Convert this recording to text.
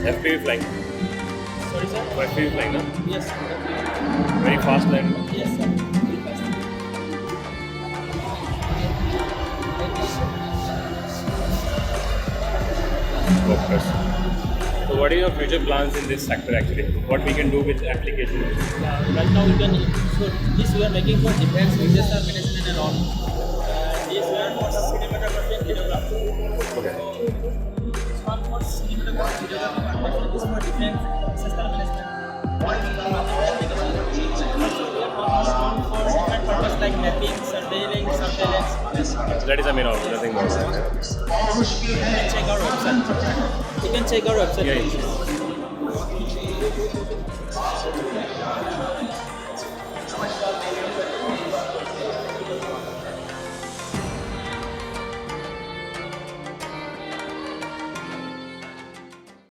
FPV flying. Sorry, sir? FPV flying, no? Yes, sir. Very fast land. Yes, sir. Very fast. Focus. So what are your future plans in this sector actually? What we can do with application? Right now we can, so this we are making for defense, disaster management and all. This we are for cinematography and videography. Okay. This one for cinematography, videography, and this for defense, disaster management. Also we are working on for different purpose like mapping, surveillance. So that is the main option, nothing more. You can check our website. You can check our website. Yeah, yeah.